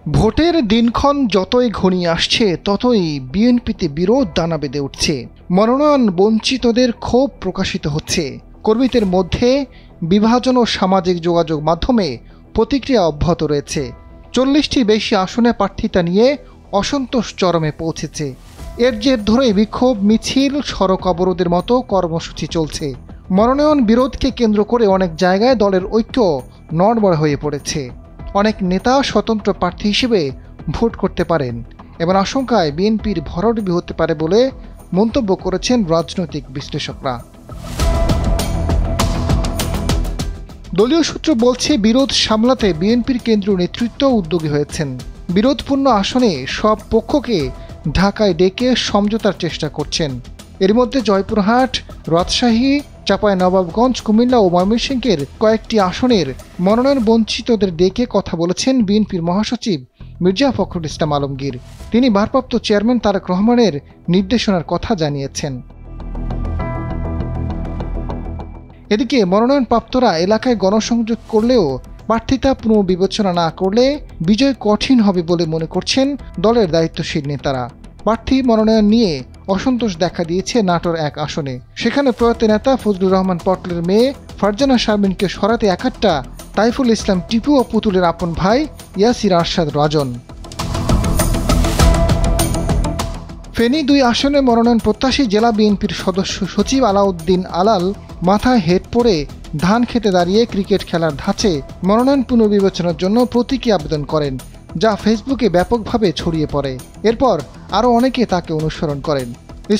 ভোটের দিনক্ষণ যতই ঘনিয়ে আসছে ততই বিএনপিতে বিরোধ দানা বেঁধে উঠছে। মনোনয়ন বঞ্চিতদের ক্ষোভ প্রকাশিত হচ্ছে। কর্মীদের মধ্যে বিভাজন ও সামাজিক যোগাযোগ মাধ্যমে প্রতিক্রিয়া অব্যাহত রয়েছে। 40টির বেশি আসনে প্রার্থিতা নিয়ে অসন্তোষ চরমে পৌঁছেছে। এর জের ধরে বিক্ষোভ মিছিল, সড়ক অবরোধের মতো কর্মসূচি চলছে। মনোনয়ন বিরোধকে কেন্দ্র করে অনেক জায়গায় দলের ঐক্য নড়বড়ে হয়ে পড়েছে। অনেক নেতা স্বতন্ত্র প্রার্থী হিসেবে ভোট করতে পারেন এবং আশঙ্কায় বিএনপির ভরাডুবি হতে পারে বলে মন্তব্য করেছেন রাজনৈতিক বিশ্লেষকরা। দলীয় সূত্র বলছে, বিরোধ সামলাতে বিএনপির কেন্দ্রীয় নেতৃত্ব উদ্যোগী হয়েছেন। বিরোধপূর্ণ আসনে সব পক্ষকে ঢাকায় ডেকে সমঝোতার চেষ্টা করছেন। এর মধ্যে জয়পুরহাট, রাজশাহী, চাঁপাইনবাবগঞ্জ, কুমিল্লা ও ময়মনসিংহের কয়েকটি আসনের মনোনয়ন বঞ্চিতদের ডেকে কথা বলেছেন বিএনপির মহাসচিব মির্জা ফখরুল ইসলাম আলমগীর। তিনি ভারপ্রাপ্ত চেয়ারম্যান তারেক রহমানের নির্দেশনার কথা জানিয়েছেন। এদিকে মনোনয়নপ্রাপ্তরা এলাকায় গণসংযোগ করলেও প্রার্থিতা পুনর্বিবেচনা না করলে বিজয় কঠিন হবে বলে মনে করছেন দলের দায়িত্বশীল নেতারা। প্রার্থী মনোনয়ন নিয়ে অসন্তোষ দেখা দিয়েছে নাটোর এক আসনে। সেখানে প্রয়াত নেতা ফজলুর রহমান পটলের মেয়ে ফারজানা শারমিনকে সরাতে একাট্টা তাইফুল ইসলাম টিপু ও পুতুলের আপন ভাই ইয়াসির আরশাদ রাজন। ফেনী 2 আসনে মনোনয়ন প্রত্যাশী জেলা বিএনপির সদস্য সচিব আলাউদ্দিন আলাল মাথায় হেড পরে ধান খেতে দাঁড়িয়ে ক্রিকেট খেলার ধাঁচে মনোনয়ন পুনর্বিবেচনার জন্য প্রতীকী আবেদন করেন, যা ফেসবুকে ব্যাপকভাবে ছড়িয়ে পড়ে। এরপর আরও অনেকে তাকে অনুসরণ করেন।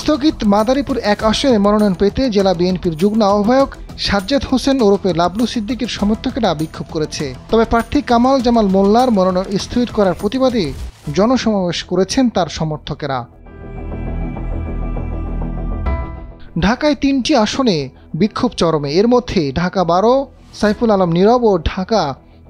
স্থগিত মাদারীপুর 1 আসনে মনোনয়ন পেতে জেলা বিএনপির যুগ্ম আহ্বায়ক সাজ্জাদ হোসেন ওরফে লাবলু সিদ্দিকীর সমর্থকেরা বিক্ষোভ করেছে। তবে প্রার্থী কামাল জামাল মোল্লার মনোনয়ন স্থগিত করার প্রতিবাদে জনসমাবেশ করেছেন তার সমর্থকেরা। ঢাকায় 3টি আসনে বিক্ষোভ চরমে। এর মধ্যে ঢাকা 12 সাইফুল আলম নীরব ও ঢাকা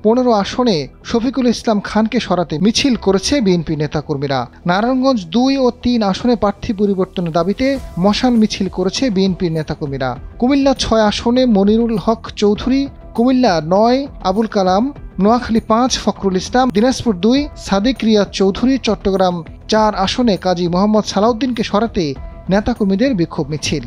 15 আসনে শফিকুল ইসলাম খানকে সরাতে মিছিল করেছে বিএনপি নেতাকর্মীরা। নারায়ণগঞ্জ 2 ও 3 আসনে প্রার্থী পরিবর্তনের দাবিতে মশাল মিছিল করেছে বিএনপির নেতাকর্মীরা। কুমিল্লা 6 আসনে মনিরুল হক চৌধুরী, কুমিল্লা 9 আবুল কালাম, নোয়াখালী 5 ফখরুল ইসলাম, দিনাজপুর 2 সাদিক রিয়াদ চৌধুরী, চট্টগ্রাম 4 আসনে কাজী মোহাম্মদ সালাউদ্দিনকে সরাতে নেতাকর্মীদের বিক্ষোভ মিছিল।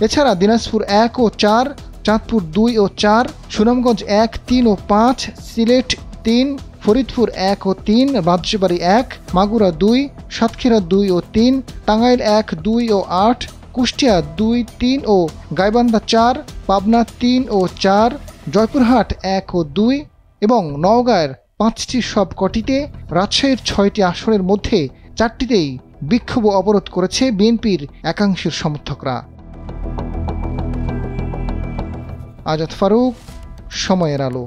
এছাড়া দিনাজপুর 1 ও 4, চাঁদপুর 2 ও 4, সুনামগঞ্জ 1, 3 ও 5, সিলেট 3, ফরিদপুর 1 ও 3, রাজবাড়ী 1, মাগুরা 2, সাতক্ষীরা 2 ও 3, টাঙ্গাইল 1, 2 ও 8, কুষ্টিয়া 2, 3 ও গাইবান্ধা 4, পাবনা 3 ও 4, জয়পুরহাট 1 ও 2 এবং নওগাঁর 5টি সবকটিতে, রাজশাহীর 6টি আসনের মধ্যে 4টিতেই বিক্ষোভ অবরোধ করেছে বিএনপির একাংশের সমর্থকরা। আজাদ ফারুক, সময়ের আলো।